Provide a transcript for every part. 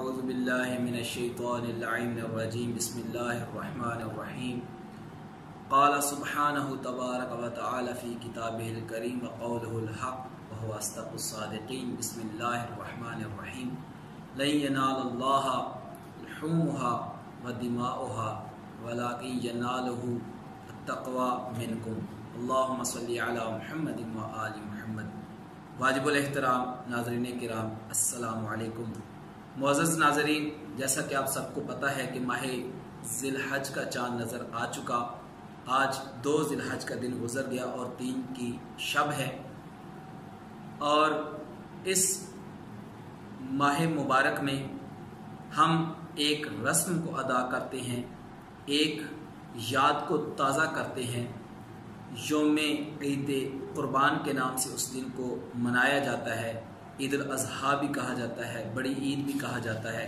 अऊज़ु बिल्लाहि मिनश्शैतानिर्रजीम बिस्मिल्लाहिर्रहमानिर्रहीम क़ाल सुब्हानहु तबारक व तआला फ़ी किताबिहिल करीम व क़ौलुहुल हक़ व हुवा अस्दक़ुस सादिक़ीन बिस्मिल्लाहिर्रहमानिर्रहीम लन यनालल्लाहा लुहूमुहा व दिमाउहा वलाकिन यनालुहु अत्तक़वा मिनकुम अल्लाहुम्मा सल्लि अला मुहम्मदिन व आलि मुहम्मद। वाजिबुल एहतराम नाज़रीन किराम, अस्सलामु अलैकुम। मुअज़्ज़ज़ नाज़रीन, जैसा कि आप सबको पता है कि माह ज़िलहज का चाँद नज़र आ चुका। आज 2 ज़िलहज का दिन गुजर गया और 3 की शब है। और इस माह मुबारक में हम एक रस्म को अदा करते हैं, एक याद को ताज़ा करते हैं। यौम ईद कुर्बान के नाम से उस दिन को मनाया जाता है। ईद उल अज़हा भी कहा जाता है, बड़ी ईद भी कहा जाता है,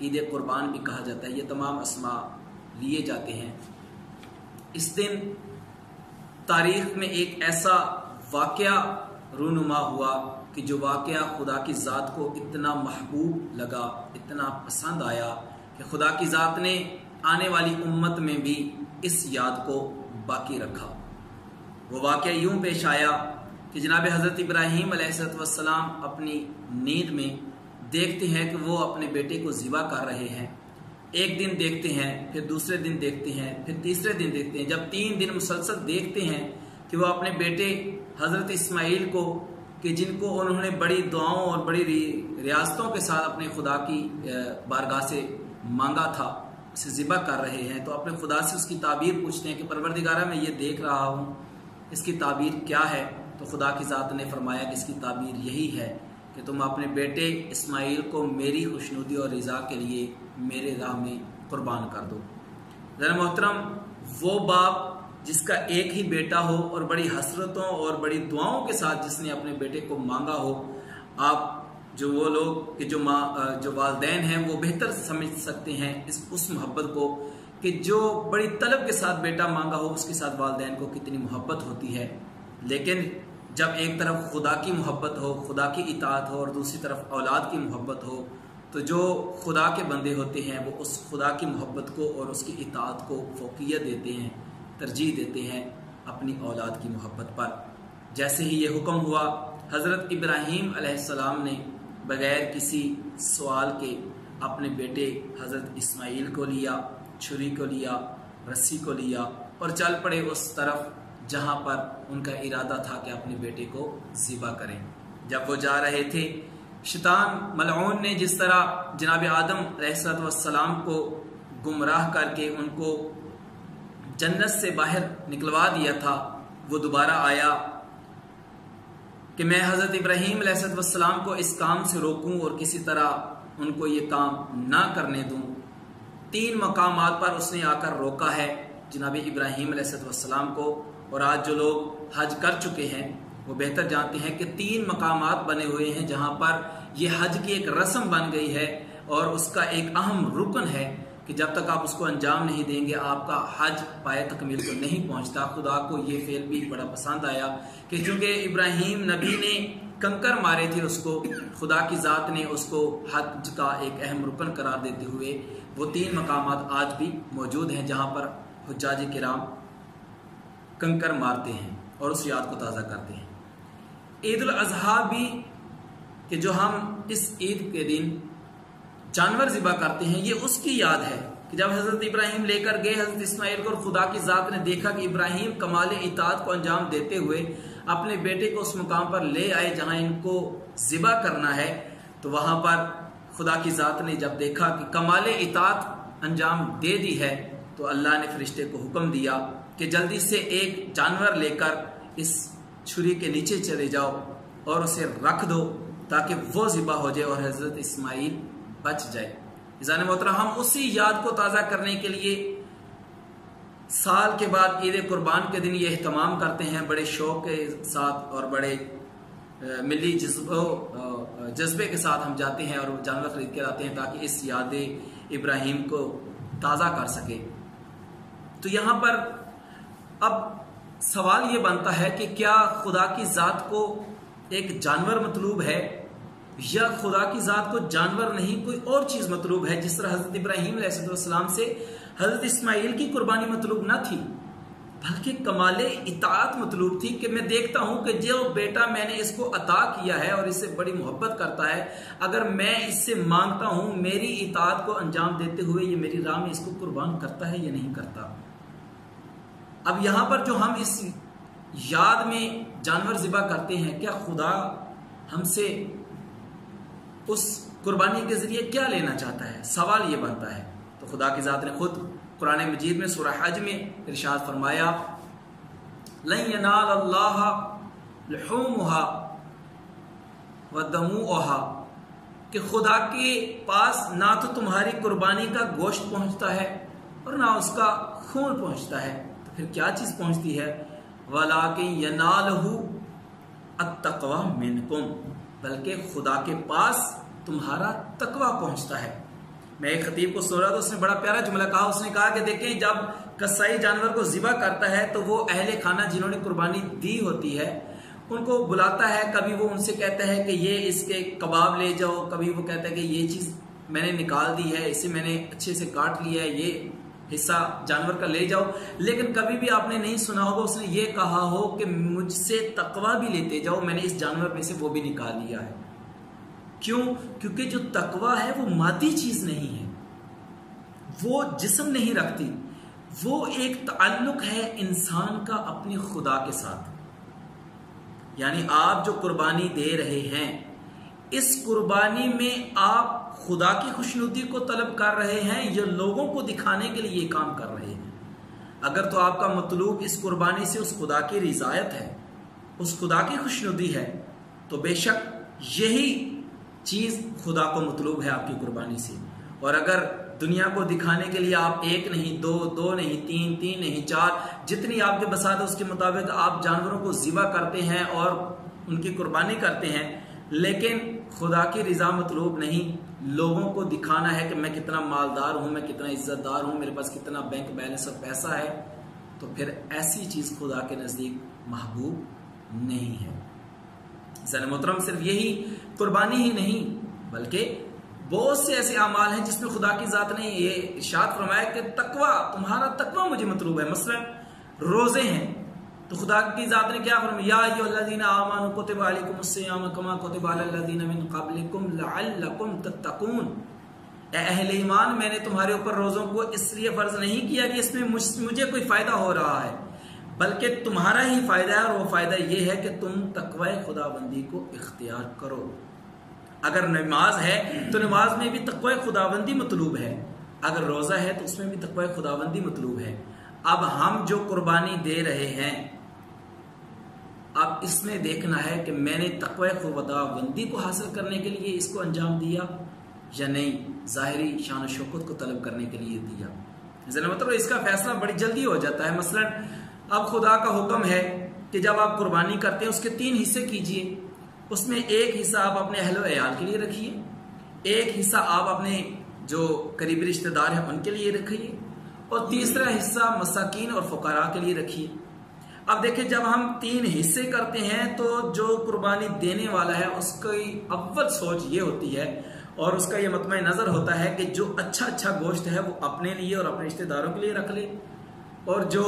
ईद कुर्बान भी कहा जाता है। ये तमाम अस्मा लिए जाते हैं। इस दिन तारीख़ में एक ऐसा वाक़या रूनुमा हुआ कि जो वाक़या खुदा की ज़ात को इतना महबूब लगा, इतना पसंद आया कि खुदा की ज़ात ने आने वाली उम्मत में भी इस याद को बाकी रखा। वो वाक़या यूँ पेश आया कि जनाब हज़रत इब्राहीम अलैहिस्सलाम अपनी नींद में देखते हैं कि वो अपने बेटे को ज़िबा कर रहे हैं। एक दिन देखते हैं, फिर दूसरे दिन देखते हैं, फिर तीसरे दिन देखते हैं। जब 3 दिन मुसलसल देखते हैं कि वो अपने बेटे हज़रत इस्माइल को, कि जिनको उन्होंने बड़ी दुआओं और बड़ी रियासतों के साथ अपने खुदा की बारगाह से मांगा था, उसे ज़िबा कर रहे हैं, तो अपने खुदा से उसकी ताबीर पूछते हैं कि परवरदिगारा मैं ये देख रहा हूँ, इसकी ताबीर क्या है? तो खुदा की ज़ात ने फरमाया कि इसकी ताबीर यही है कि तुम अपने बेटे इस्माइल को मेरी खुशनुदी और रिज़ा के लिए मेरे राह में कुर्बान कर दो। ज़रा मोहतरम, वो बाप जिसका एक ही बेटा हो और बड़ी हसरतों और बड़ी दुआओं के साथ जिसने अपने बेटे को मांगा हो, आप जो वो लोग कि जो वालिदैन हैं वो बेहतर समझ सकते हैं उस मोहब्बत को कि जो बड़ी तलब के साथ बेटा मांगा हो, उसके साथ वालिदैन को कितनी मोहब्बत होती है। लेकिन जब एक तरफ खुदा की मोहब्बत हो, खुदा की इताअत हो, और दूसरी तरफ औलाद की मोहब्बत हो, तो जो खुदा के बंदे होते हैं वो उस खुदा की मोहब्बत को और उसकी इताअत को फ़ौक़ियत देते हैं, तरजीह देते हैं अपनी औलाद की मोहब्बत पर। जैसे ही ये हुक्म हुआ, हज़रत इब्राहीम अलैहिस्सलाम ने बग़ैर किसी सवाल के अपने बेटे हज़रत इस्माइल को लिया, छुरी को लिया, रस्सी को लिया और चल पड़े उस तरफ जहाँ पर उनका इरादा था कि अपने बेटे को ज़िबा करें। जब वो जा रहे थे, शैतान मलऊन ने जिस तरह जनाब आदम अलैहिस्सलाम को गुमराह करके उनको जन्नत से बाहर निकलवा दिया था, वो दोबारा आया कि मैं हज़रत इब्राहीम अलैहिस्सलाम को इस काम से रोकूं और किसी तरह उनको ये काम ना करने दूं। 3 मकामात पर उसने आकर रोका है जनाब इब्राहीम अलैहिस्सलाम को। और आज जो लोग हज कर चुके हैं वो बेहतर जानते हैं कि 3 मकामात बने हुए हैं जहाँ पर ये हज की एक रस्म बन गई है और उसका एक अहम रुकन है कि जब तक आप उसको अंजाम नहीं देंगे आपका हज पाए तकमील को नहीं पहुँचता। खुदा को ये फेल भी बड़ा पसंद आया कि चूँकि इब्राहीम नबी ने कंकर मारे थे, उसको खुदा की ज़ात ने उसको हज का एक अहम रुकन करार देते हुए वो 3 मकामात आज भी मौजूद हैं जहाँ पर हुज्जाज किराम कंकर मारते हैं और उस याद को ताज़ा करते हैं। ईद उल अज़हा भी कि जो हम इस ईद के दिन जानवर ज़िबा करते हैं, ये उसकी याद है कि जब हज़रत इब्राहीम लेकर गए हज़रत इस्माइल को और खुदा की ज़ात ने देखा कि इब्राहीम कमाल इताअत को अंजाम देते हुए अपने बेटे को उस मुकाम पर ले आए जहाँ इनको ज़िबा करना है, तो वहाँ पर खुदा की ज़ात ने जब देखा कि कमाल इताअत अंजाम दे दी है, तो अल्लाह ने फरिश्ते को हुक्म दिया कि जल्दी से एक जानवर लेकर इस छुरी के नीचे चले जाओ और उसे रख दो ताकि वो ज़िबा हो जाए और हज़रत इस्माइल बच जाए। इज़ान मोहतरम, हम उसी याद को ताज़ा करने के लिए साल के बाद ईद कुर्बान के दिन ये एहतमाम करते हैं बड़े शौक़ के साथ और बड़े मिली जज्बे के साथ हम जाते हैं और जानवर खरीद के लाते हैं ताकि इस याद इब्राहीम को ताज़ा कर सके। तो यहाँ पर अब सवाल ये बनता है कि क्या खुदा की ज़ात को एक जानवर मतलूब है या खुदा की ज़ात को जानवर नहीं कोई और चीज़ मतलूब है, जिस तरह हज़रत इब्राहीम अलैहिस्सलाम से हज़रत इस्माइल की कुर्बानी मतलूब ना थी, बल्कि कमाले इताअत मतलूब थी कि मैं देखता हूं कि जो बेटा मैंने इसको अता किया है और इससे बड़ी मोहब्बत करता है, अगर मैं इससे मांगता हूं मेरी इताअत को अंजाम देते हुए ये मेरी राह में इसको कुर्बान करता है या नहीं करता। अब यहां पर जो हम इस याद में जानवर ज़िबा करते हैं, क्या खुदा हमसे उस कुर्बानी के जरिए क्या लेना चाहता है? सवाल ये बनता है। तो खुदा की ज़ात ने खुद कुरान मजीद में सूरह हज में इरशाद फरमाया, लन यनाल अल्लाह लुहूमुहा व दमुहा, कि खुदा के पास ना तो तुम्हारी कुर्बानी का गोश्त पहुंचता है और ना उसका खून पहुंचता है, तो फिर क्या चीज पहुंचती है? वलाकिन यनालहु अत्तक़वा मिनकुम, बल्कि खुदा के पास तुम्हारा तकवा पहुंचता है। मैं एक खतीब को सुन रहा था, उसने बड़ा प्यारा जुमला कहा। उसने कहा कि देखें, जब कसाई जानवर को ज़िबा करता है तो वो अहले खाना जिन्होंने कुर्बानी दी होती है उनको बुलाता है, कभी वो उनसे कहता है कि ये इसके कबाब ले जाओ, कभी वो कहता है कि ये चीज़ मैंने निकाल दी है, इसे मैंने अच्छे से काट लिया है, ये हिस्सा जानवर का ले जाओ। लेकिन कभी भी आपने नहीं सुना होगा उसने ये कहा हो कि मुझसे तकवा भी लेते जाओ, मैंने इस जानवर में से वो भी निकाल लिया है। क्यों? क्योंकि जो तकवा है वो मादी चीज नहीं है, वो जिस्म नहीं रखती, वो एक ताल्लुक है इंसान का अपने खुदा के साथ। यानी आप जो कुर्बानी दे रहे हैं, इस कुर्बानी में आप खुदा की खुशनुदी को तलब कर रहे हैं या लोगों को दिखाने के लिए ये काम कर रहे हैं? अगर तो आपका मतलूब इस कुर्बानी से उस खुदा की रिजायत है, उस खुदा की खुशनुदी है, तो बेशक यही चीज खुदा को मतलूब है आपकी कुर्बानी से। और अगर दुनिया को दिखाने के लिए आप एक नहीं, दो नहीं, तीन नहीं, चार, जितनी आपके बसात है उसके मुताबिक आप जानवरों को ज़िबा करते हैं और उनकी कुर्बानी करते हैं, लेकिन खुदा की रिजा मतलूब नहीं, लोगों को दिखाना है कि मैं कितना मालदार हूं, मैं कितना इज्जतदार हूं, मेरे पास कितना बैंक बैलेंस और पैसा है, तो फिर ऐसी चीज खुदा के नजदीक महबूब नहीं है। मोहतरम, सिर्फ यही कुर्बानी ही नहीं बल्कि बहुत से ऐसे अमाल हैं जिसमें खुदा की ज़ात ने ये इरशाद फरमाया कि तकवा, तुम्हारा तकवा मुझे मतलूब है। मसलन रोजे हैं तो खुदा की ज़ात ने क्या फरमाया, या अय्युहल्लज़ीना आमनू कुतिबा अलैकुमुस्सियाम कमा कुतिबा अलल्लज़ीना मिन क़ब्लिकुम लअल्लकुम तत्तक़ून। ए अहले ईमान, मैंने तुम्हारे ऊपर रोज़ों को इसलिए फ़र्ज नहीं किया कि इसमें मुझे कोई फ़ायदा हो रहा है, बल्कि तुम्हारा ही फ़ायदा है, और वो फ़ायदा ये है कि तुम तकवा खुदाबंदी को इख्तियार करो। अगर नमाज है तो नमाज में भी तकवा खुदाबंदी मतलूब है, अगर रोज़ा है तो उसमें भी तकवा खुदाबंदी मतलूब है। अब हम जो कुर्बानी दे रहे हैं, अब इसमें देखना है कि मैंने तकवा खुदाबंदी को हासिल करने के लिए इसको अंजाम दिया या नहीं, ज़ाहिरी शान शौकत को तलब करने के लिए दिया। मतलब इसका फैसला बड़ी जल्दी हो जाता है। मसलन अब खुदा का हुक्म है कि जब आप कुर्बानी करते हैं उसके 3 हिस्से कीजिए, उसमें एक हिस्सा आप अपने अहलो अयाल के लिए रखिए, एक हिस्सा आप अपने जो करीबी रिश्तेदार हैं उनके लिए रखिए, और तीसरा हिस्सा मसाकीन और फुकरा के लिए रखिए। अब देखिए, जब हम 3 हिस्से करते हैं तो जो कुर्बानी देने वाला है उसकी अव्वल सोच ये होती है और उसका ये मतमय नज़र होता है कि जो अच्छा गोश्त है वो अपने लिए और अपने रिश्तेदारों के लिए रख ले, और जो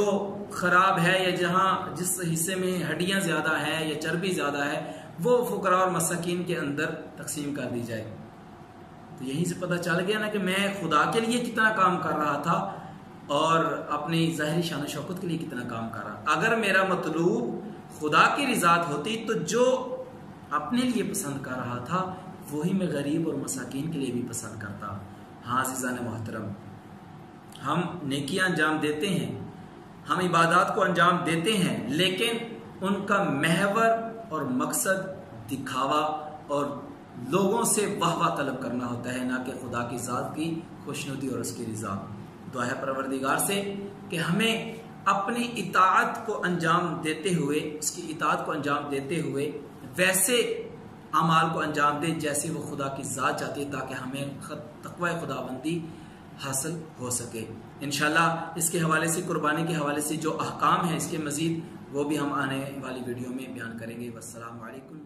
खराब है या जहाँ जिस हिस्से में हड्डियाँ ज़्यादा हैं या चर्बी ज़्यादा है वो फुकरा और मसाकीन के अंदर तकसीम कर दी जाए। तो यहीं से पता चल गया ना कि मैं खुदा के लिए कितना काम कर रहा था और अपनी ज़ाहिरी शान शौकत के लिए कितना काम कर रहा। अगर मेरा मतलूब खुदा की रिज़ात होती तो जो अपने लिए पसंद कर रहा था वही मैं गरीब और मसाकीन के लिए भी पसंद करता। हाँ अज़ीज़ान मोहतरम, हम नेकियां अंजाम देते हैं, हम इबादत को अंजाम देते हैं, लेकिन उनका महवर और मकसद दिखावा और लोगों से वाह तलब करना होता है, ना कि खुदा की ज़ात की खुशनुदी और उसकी रिज़ा। दुआ है परवरदिगार से कि हमें अपनी इताअत को अंजाम देते हुए, उसकी इताअत को अंजाम देते हुए वैसे अमाल को अंजाम दे जैसे वो खुदा की ज़ात चाहती है, ताकि हमें तक़वा खुदाबंदी हासिल हो सके। इंशाल्लाह इसके हवाले से, कुर्बानी के हवाले से जो अहकाम है इसके मज़ीद वो भी हम आने वाली वीडियो में बयान करेंगे। वस्सलामु अलैकुम।